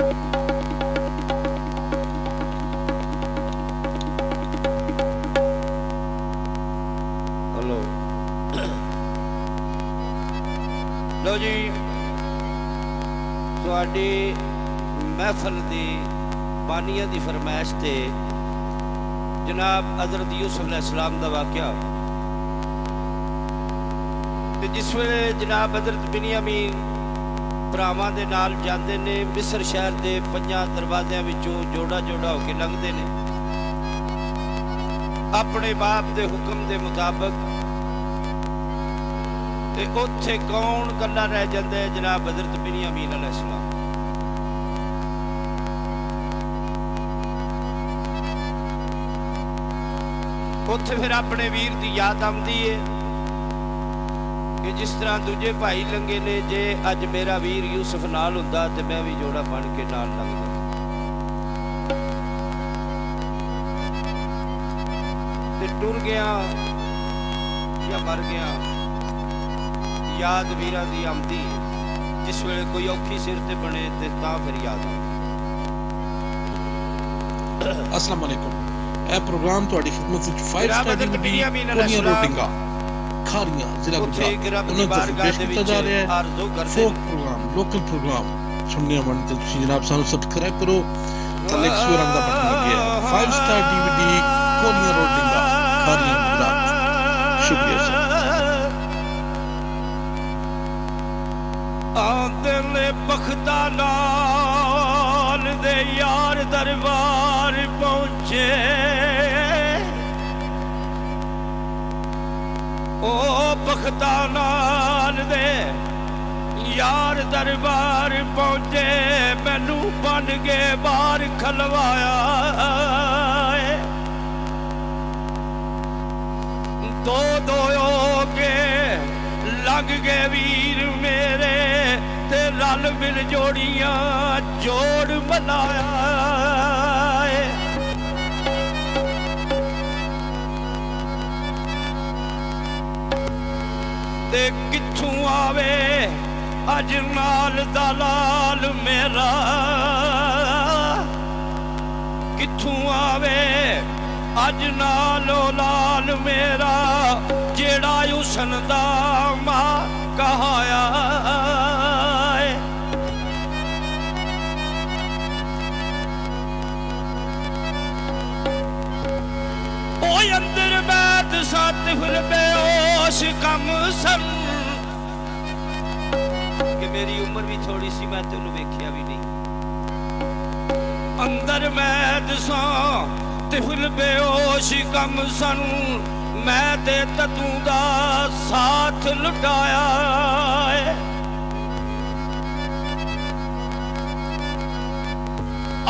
Hello लो जी तुहाडी महफल दी बानिया दी फरमाइश ते जनाब हज़रत यूसुफ अलैहिस्सलाम दा वाक़या ते जिस वेले जनाब हज़रत बिन्यामीन भरावां दे नाल जांदे ने मिस्र शहर दे 5 दरवाज़ियां विचों जोड़ा जोड़ा होके लंघदे ने अपने बाप दे हुक्म दे मुताबिक ते उत्थे कौन कल्ला रह जांदा है जनाब हज़रत बिन्यामीन अलैहिस्सलाम। उत्थे फिर अपने वीर की याद आती है कि जिस तरह दूजे भाई लंघे ने जे अज मेरा वीर यूसुफ नाल हुंदा ते मैं भी जोड़ा बन के नाल लंघदा। ते टुर गया या मर गया याद वीरां दी आंदी जिस वेले कोई औखी सिर ते बने ते तां फिर याद आंदी। अस्सलाम वालेकुम। यह प्रोग्राम तुहाडी खिदमत विच 5 स्टार DVD कोनिया रोटिंगा खारियां जिला गुजरात उन्हें पेश किया जा रहा है। फोक प्रोग्राम लोकल प्रोग्राम सुनने मन ते तुसीं जनाब सानू सब्सक्राइब करो थल्ले एक सूरंग दा बटन लगे है 5 स्टार DVD कोनिया रोटिंगा खारियां गुजरात। शुक्रिया सर। आंदे ने बख्ता नाल दे यार दरबार पहुंचे ओ बख्ता नाल दे यार दरबार पहुंचे मैनू बन के बाहर खलवाया दो दो के लग गए वीर मेरे ते रल मिल जोड़ियां जोड़ मनाया ते किथों आवे अज नाल दलाल मेरा किथों आवे अज नालो लाल मेरा जेड़ा हुसन दा मां कहाया ओ अंदर बैठ सत फिर बेहोश कम सन कि मेरी उम्र भी थोड़ी सी मैं तेनू वेख्या भी नहीं अंदर मैद सा तिफल बेहोश कम सन मैं ते तू दा साथ लुटाया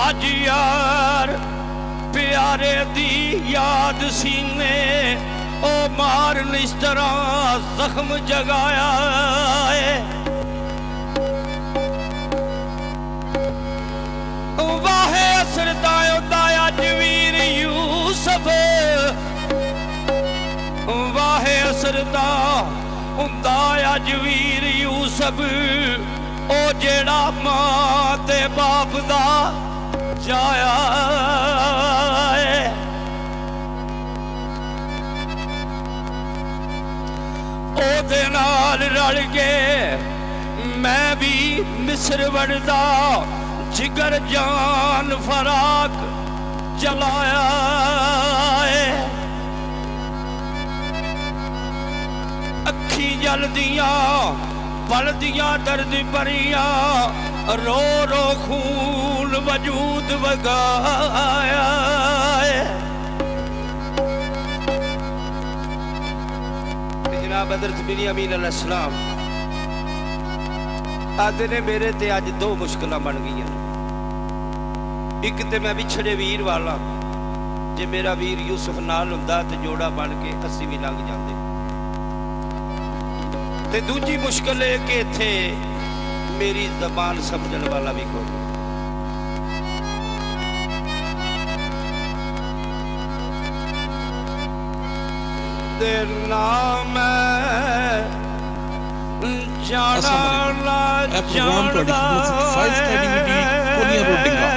अज यार प्यारे दी याद सीने ओ मारन इस तरह जख्म जगाया वाहे असरदा अज वीर यूसुफ वाहे असरदा हुंदा अज वीर यूसुफ ओ जेड़ा मां ते बाप दा जाया ओदे नाल रल के मैं भी मिस्र वड़दा जिगर जान फराक चलाया अखी जलदियां पलदियां दर्द भरियां रो रो खून वजूद वगाया जनाब हज़रत बिन्यामीन अलैहिस्सलाम आदे ने मेरे ते अज दो मुश्किल बन गई एक तो मैं विछड़े वीर वाला जे मेरा वीर यूसुफ नाल हुंदा ते जोड़ा बन के असी भी लंघ जाते ते दूजी मुश्किल है कि इत्थे मेरी जबान समझने वाला भी कोई नाम जाना प्रोग्राम रोटिंगा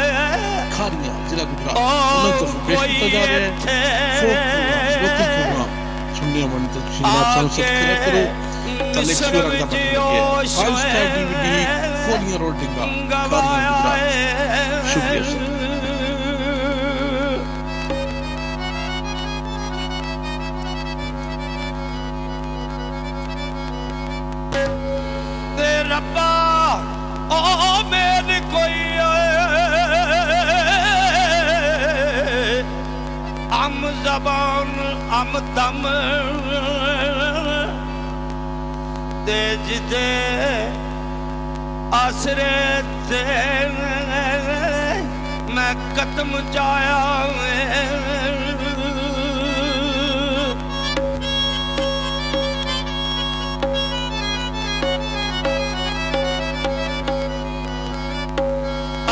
खारियां जिला गुजरात उन्हें तो पेश किया जा रहा है फोक प्रोग्राम लोकल प्रोग्राम सुनने मन तो आप सब्सक्राइब करो तले एक्सप्लोर करना पड़ता है 5 स्टार DVD कोलियां रोटिंगा खारियां गुजरात शुक्रिया सर रब्बा ओ मेरे कोई अम जबान अम दम दे जिदे आसरे ते मैं कदम जाया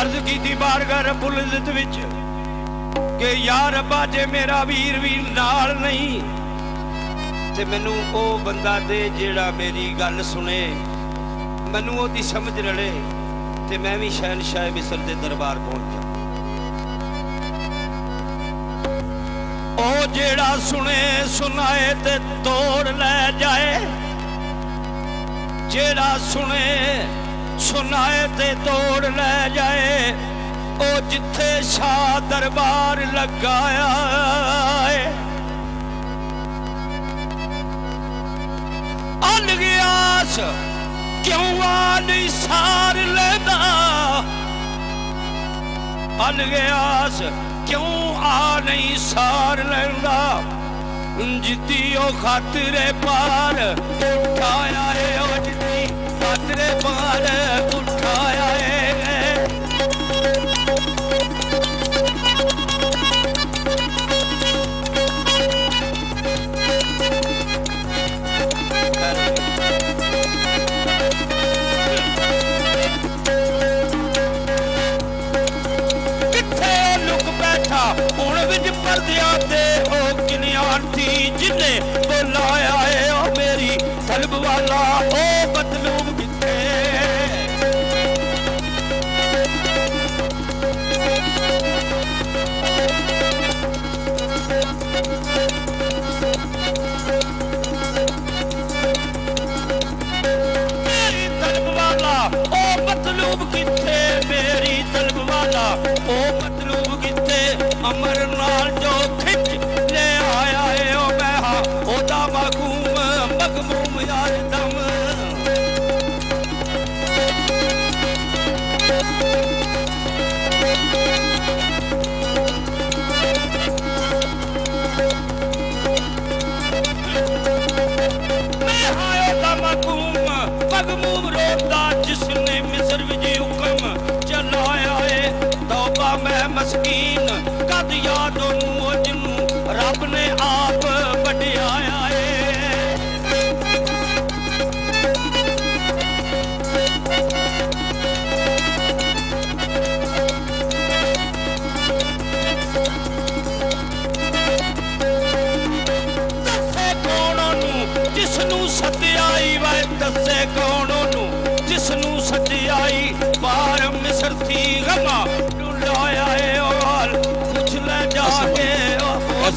अर्ज की बारगाह रब्बुल इज्जत विच कि यार रब्बा जे मेरा वीर भी नाल नहीं ते मैनू ओ बंदा दे जेड़ा मेरी गल सुने मैनू ओदी समझ रले ते मैं भी शहनशाह मिस्र दे दरबार पहुंच जा ओ जेड़ा सुने सुनाए ते तोड़ ले जाए जेड़ा सुने सुनाए ते तोड़ ले जाए ओ जिथे शाह दरबार लगाया अलगियास क्यों आनी सार लेदा अलगियास क्यों आ नहीं सार लेंदा जिती ओ खातिरे पार उठाया है ओ जिती खातिरे पार उठाया है किथे लुक बैठा हुण विच परदियां दे ओ किनियां थी जिन्ने बुलाया है ओ मेरी तलब वाला ओ बदलूम किथे मेरी तलब वाला ओ बदलूम किथे मेरी तलब वाला ओ बदलूम किथे अमर नाल जो खिच ले आया है ओ मैं हां ओदा मगूम मगमूम यार दम मैं हां ओदा मगूम मगमूम रोता जिसने मिस्र विच हुक्म चलाया है तौबा मैं मस्कीन कद याद ओनू जिन्नू रब ने आप वड्याया है दसे कौन ओनू जिसनू सत्याई वे दसे कौन ओनू जिसनू सत्याई बार मिस्र थी गमा डुलाया है और कुछ ले जाके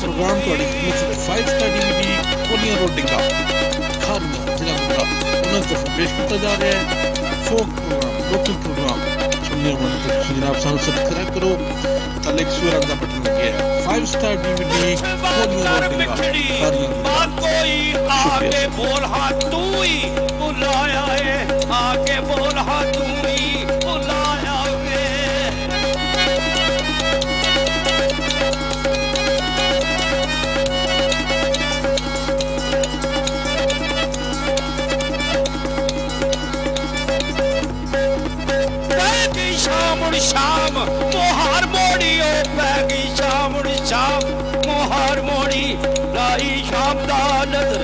प्रोग्राम ਤੁਹਾਡੀ ਖਿਦਮਤ 5 ਸਟਾਰ DVD ਕੋਲੀਆਂ ਰੋਟਿੰਗਾ ਖਾਰੀਆਂ ਜ਼ਿਲ੍ਹਾ ਗੁਜਰਾਤ ਉਹਨਾਂ ਤੋਂ ਪੇਸ਼ ਕੀਤਾ ਜਾ ਰਿਹਾ ਹੈ ਫੋਕ ਪ੍ਰੋਗਰਾਮ ਲੋਕਲ ਪ੍ਰੋਗਰਾਮ ਸੁਣਨੇ ਵਾਲੇ ਤੁਸੀਂ ਜਨਾਬ ਸਾਨੂੰ ਸਬਸਕ੍ਰਾਈਬ ਕਰੋ ਥੱਲੇ ਇੱਕ ਸੂਰਾਂ ਦਾ ਬਟਨ ਲੱਗਿਆ ਹੈ 5 ਸਟਾਰ DVD ਕੋਲੀਆਂ ਰੋਟਿੰਗਾ ਖਾਰੀਆਂ बात कोई आके बोल हाँ तू ही बुलाया है आके बोल हाँ तू ही बुलाया है पैगी शाम उड़ शाम मोहार मोड़ी ओ पैगी शाम उड़ शाम मोहार मोड़ी राही शाम दा नजर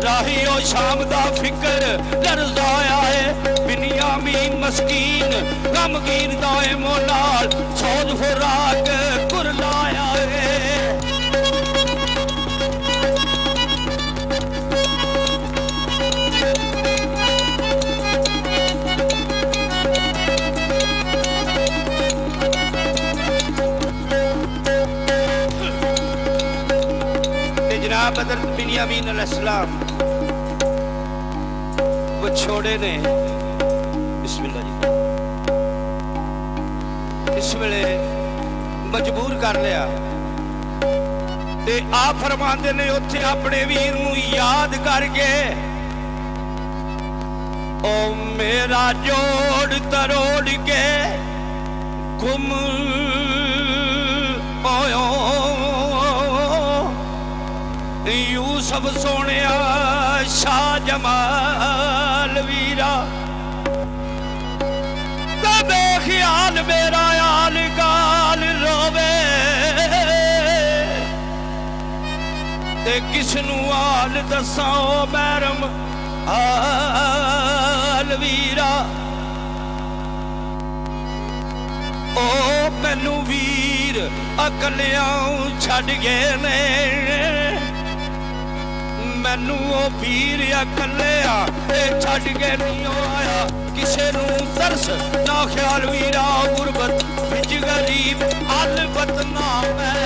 राही ओ शाम दा फिकर लरजाया है बिनियामीन मस्कीन गमगीन दाए मोनाल सौज खुराक कुरलाया है बिन्यामीन अलैहिस्सलाम विछोड़े ने बिस्मिल्लाह जी इस वेले मजबूर कर लिया ते आ फरमांदे ने उत्थे अपने वीर नूं याद करके ओ मेरा जोड़ तरोड़ के गुम आयो यूसुफ सोने शाह जमाल वीरा तबे ख्याल मेरा आल गाल रोवे ते किसनू आल दसा मैरम आल वीरा ओ मैनू वीर अकलियां छड़ गए ने मैनू ओ वीर अकलिया छड़ के नहीं आया किसे नू तरस ना ख्याल वीरा गुरबत विच गरीब अलबत ना मैं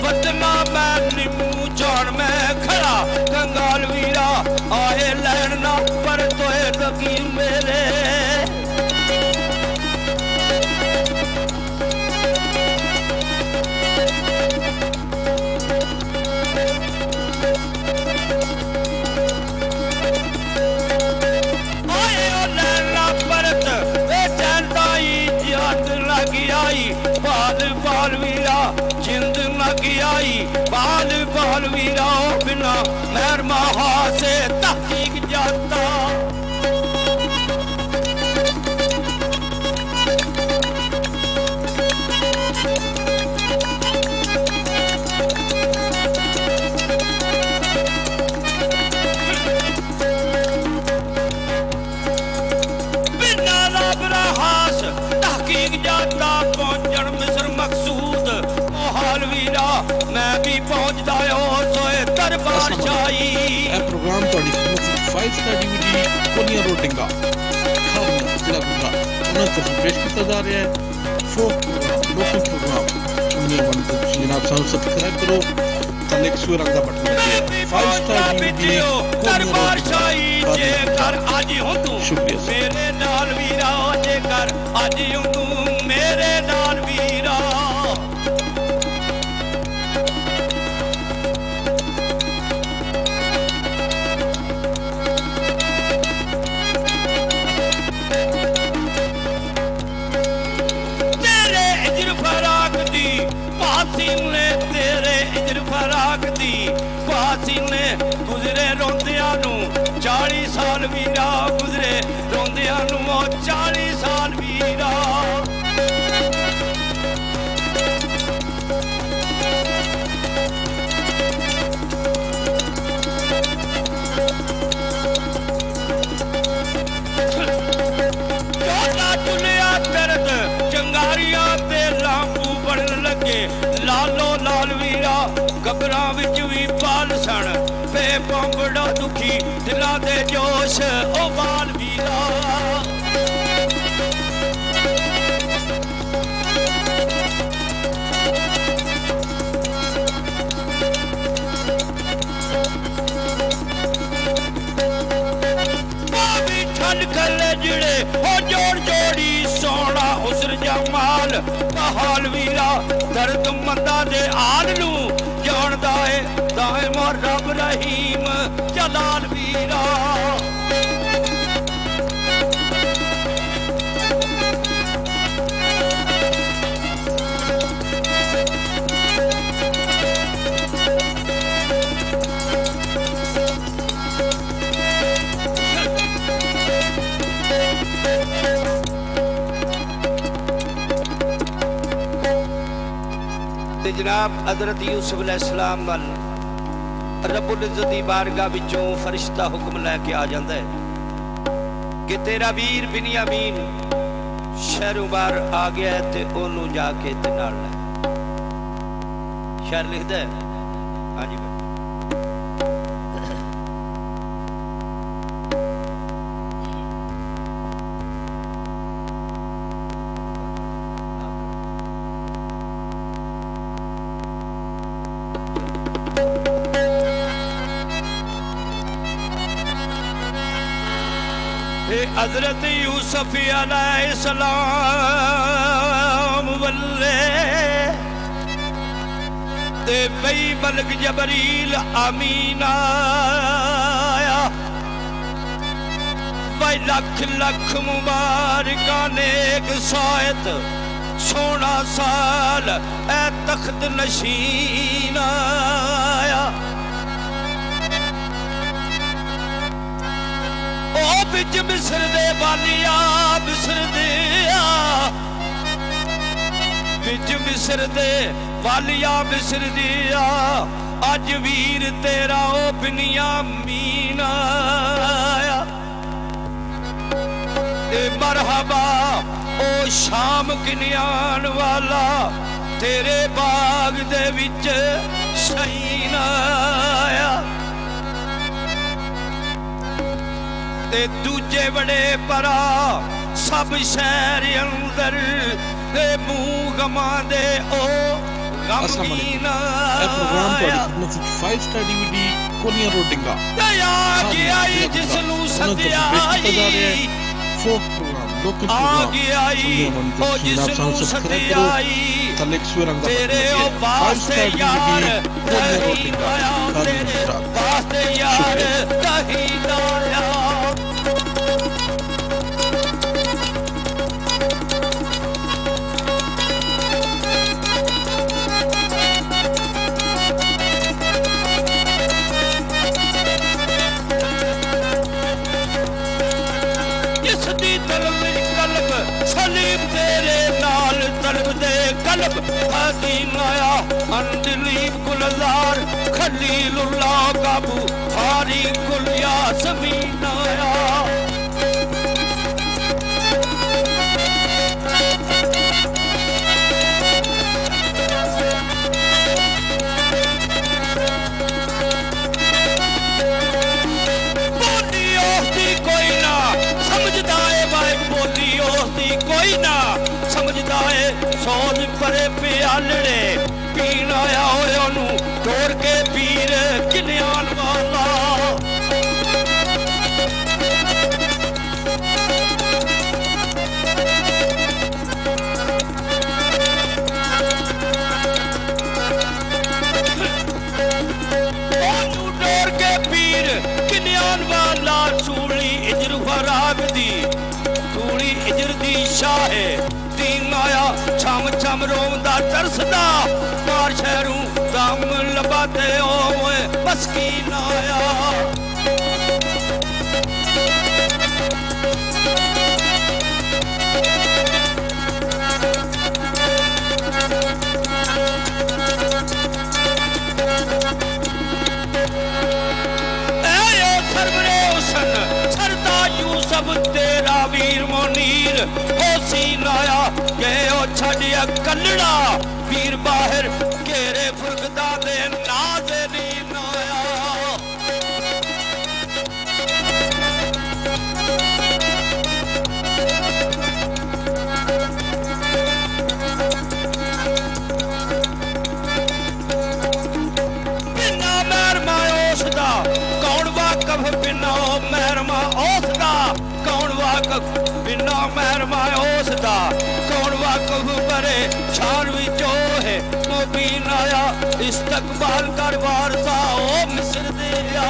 बदना मैं निम्मू जान मैं खड़ा कंगाल वीरा आए लैना पर तोए फकीर मेरे आए लैना परत चंदाई जात लगी आई बाल बाल वीरा जिंद लगी आई बाल बाल वीरा बिना मेहर महा से तहकीक जाता बिना रब रहास तहकीक जाता पहुंचन मिस्र मकसूद हाल वीरा मैं भी पहुंचदा हो सोए दरबार शाही ਇਹ ਪ੍ਰੋਗਰਾਮ ਤੁਹਾਡੀ ਖidmat ਵਿੱਚ 5 ਸਟਾਰ DVD ਕੋਨੀਆ ਰੋਟਿੰਗਾ ਖਾਰੀਆਂ ਜ਼ਿਲ੍ਹਾ ਗੁਜਰਾਤ ਉਹਨਾਂ ਤੋਂ ਪੇਸ਼ ਕੀਤਾ ਜਾ ਰਿਹਾ ਹੈ ਫੋਕ ਪ੍ਰੋਗਰਾਮ ਲੋਕਲ ਪ੍ਰੋਗਰਾਮ ਚੁਣੀਆਂ ਬਣ ਕੇ ਤੁਸੀਂ ਜਨਾਬ ਸਾਨੂੰ ਸਬਸਕ੍ਰਾਈਬ ਕਰੋ ਥੱਲੇ ਇੱਕ ਸੂਰ ਰੰਗ ਦਾ ਬਟਨ ਲੱਗਿਆ 5 ਸਟਾਰ DVD ਦਰਬਾਰ ਸ਼ਾਹੀ ਜੇ ਕਰ ਅੱਜ ਹੋ ਤੂੰ ਸ਼ੁਕਰੀਆ ਮੇਰੇ ਨਾਲ ਵੀਰਾ ਜੇ ਕਰ ਅੱਜ ਹੋ ਤੂੰ ਮੇਰੇ ਨਾਲ ਵੀਰਾ तेरे इजर फराक दी पासी ने गुजरे रोंदियां नू 40 साल वीरा गुजरे रोंदियां नू 40 साल वीरा चुलिया दर्द चंगारियां ते लांबू बढ़न लगे लालो लाल वीरा गबरां विच भी पाल सन फे पंबड़ा दुखी दिलां दे जोश ओ बाल वीरा खले जुड़े हो जोड़ जोड़ी सोना उसर जमाल हाल वीरा दर्द मंदा दे आल नू जानदा है दाए मोर रब रहीम जलाल वीरा जनाब हजरत यूसुफ अलैहिस्सलाम वाल रब्बुल इज्जत दी बारगाह विचों फरिश्ता हुक्म लैके आ जांदा है कि तेरा वीर बिन्यामीन शहरों बाहर आ गया है ते ओनू जाके ते नाल लै शहर लिखदा है हां जी हजरत यूसुफ अलैहिस्सलाम वल्ले ते बई मलक जबरील अमीन आया। भाई लख लख मुबारका नेक सायत सोना साल ए तख्त नशीन आया। ओ बिच मिस्र दे बालिया मिस्र दिया, बिच मिस्र दे वालिया मिस्र दिया, अज वीर तेरा ओ बिन्यामीन आया। ते मरहबा ओ शाम किनियान वाला, तेरे बाग दे विच शहीन आया। ते दूजे बड़े परा सब शहर अंदर ते मुंह गमा दे ओ गमगीन आया। 5 स्टार DVD कोनिया रोटिंगा दया गया जिसनू सद्या फोक प्रोग्राम लोकल आ प्रोग्राम गया ओ जिसनू सद्या तेरे ओ वास्ते यार कहीं आया, तेरे वास्ते यार कहीं आया। सलीम तेरे नाल तलब दे कलब हकीम आया। अंदलीब गुलजार खलीलुल्लाह काबू हारी गुलिया ज़मीन आया। बोली ओहदी कोई ना समझदा है भाई, बोली ओहदी कोई ना समझदा है। सोच परे प्यालड़े पीन आया होए ओनू तोड़ के पीर किन्यान वाला। ओनू तोड़ के पीर किन्यान वाला। सूली इजर फराग दी, सूली इजर दी शाह दीन आया। छम छम रोंदा तरसदा मार शहरू दम लबाते ओ मस्कीन आया। यूसुफ तेरा वीर मोनीर होसीन आया। गए ओ छड़िया कलड़ा वीर बाहर घेरे फुरकदा दे नाज़रीन आया। बिना महरमा उसदा कौन वाकफ, बिना महरमा उसदा कौन वाकफ, बिना महरमा उसदा कौन वाकफ। बरे शान विचो है मुबीन आया। इस्तकबाल कर वारसा ओ मिस्र दिया।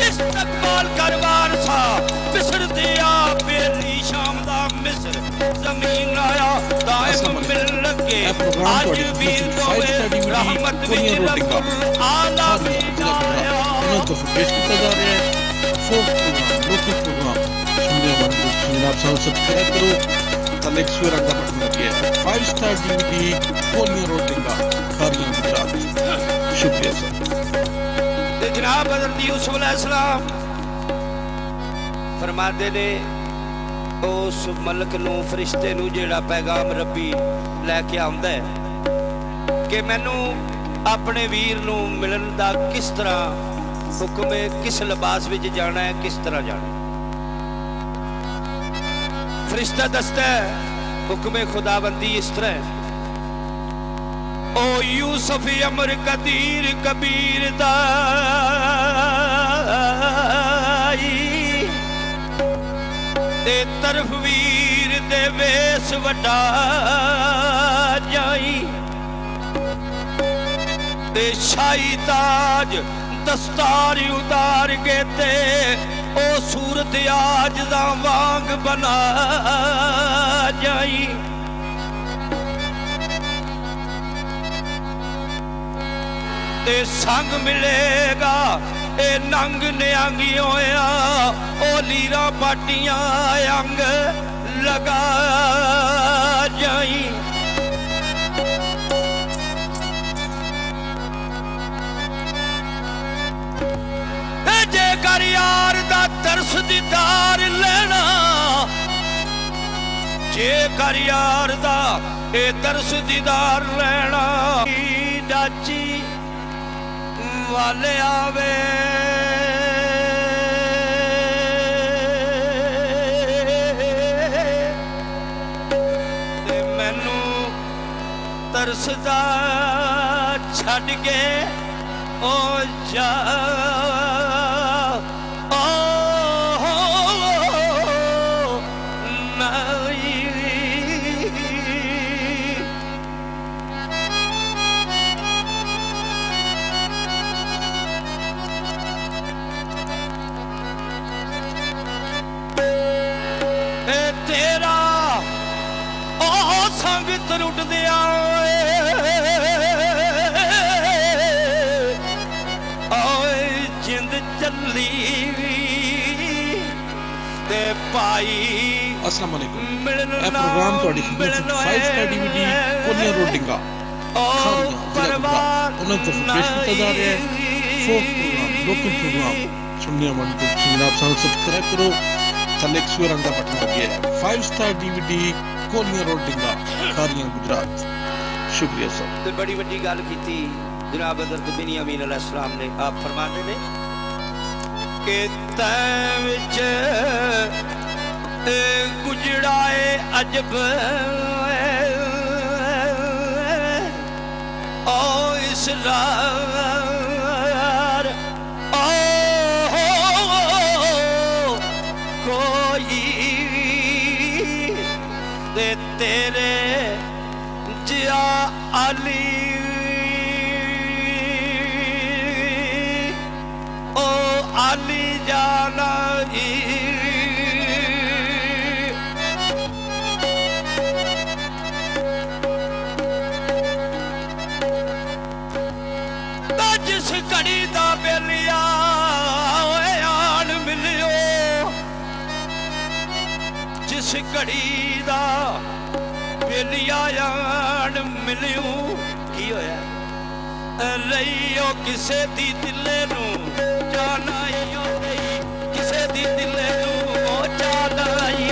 इस्तकबाल कर वारसा मिस्र दिया। बेली शाम दा मिस्र जमीन आया। दायम मिल लगे आज भी दोवे रहमत भी रब्बुल आलमीन आया। तो पेश किया जा रहा है फोक प्रोग्राम लोकल प्रोग्राम। सुनने वाले को आप सब्सक्राइब करो, तलेक स्वर का बटन दबाइए। 5 स्टार DVD कोनिया रोटिंगा खारियां गुजरात। शुक्रिया सर। जनाब हज़रत यूसुफ अलैहिस्सलाम फरमाते ने उस मलक नूं फरिश्ते नूं जेड़ा पैगाम रब्बी लैके आउंदा है कि मैनू अपने वीर नूं मिलन दा किस तरह हुक्म है, किस लिबास विच जाना है, किस तरह जाना है। फरिश्ता दसता है हुक्म खुदाबंदी इस तरह, ओ यूसुफ अमर कदीर कबीर दाई ते तरफ वीर दे वेस वड्डा जाई ते शाही ताज दस्तार उतार के ते ओ सूरत आज दा वांग बना जाई। ते संग मिलेगा ए नंग नियांगी होया ओ लीरा पाटियां अंग लगा जाई। जेकर यार दा तरस दीदार लेना, जेकर यार दा ए तरस दीदार लेना, डाची वाले आवे ते मैनू तरसदा छड़ के ओ जा संगत रुट दिया जिंद चली ते पाई। अस्सलाम वालेकुम। ਇਹ ਪ੍ਰੋਗਰਾਮ ਤੁਹਾਡੀ ਖਿਦਮਤ ਵਿੱਚ 5 ਸਟਾਰ DVD ਕੋਲੀਆਂ ਰੋਟਿੰਗਾ ਖਾਰੀਆਂ ਉਹਨਾਂ ਤੋਂ ਪੇਸ਼ ਕੀਤਾ ਜਾ ਰਿਹਾ ਹੈ। ਫੋਕ ਪ੍ਰੋਗਰਾਮ, ਲੋਕਲ ਪ੍ਰੋਗਰਾਮ ਸੁਣਨੇ ਵਾਲੇ ਤੋਂ ਜਨਾਬ ਸਾਨੂੰ ਸਬਸਕ੍ਰਾਈਬ ਕਰੋ, ਥੱਲੇ ਇੱਕ ਸੂਰ ਰੰਗ ਦਾ ਬਟਨ ਲੱਗਿਆ ਹੈ। 5 ਸਟਾਰ DVD ਕੋਲੀਆਂ ਰੋਟਿੰਗਾ ਖਾਰੀਆਂ ਗੁਜਰਾਤ। ਸ਼ੁਕਰੀਆ ਸਰ। ਤੇ ਬੜੀ ਵੱਡੀ ਗੱਲ ਕੀਤੀ ਜਨਾਬ ਹਜ਼ਰਤ ਬਿਨਯਾਮੀਨ अलैहिस्सलाम ने। आप फरमाते ने कि तै विच गुजराए अजब ओ इसरार ओ कोई ते तेरे जिया अली ओ अली जाना जिस घड़ी दा बेलिया आन मिलियो, जिस घड़ी दा बेलिया आन मिलियो की होया रहीओ किसे दी दिले नू जाना ही रही, किसे दी दिले नू जाना ही।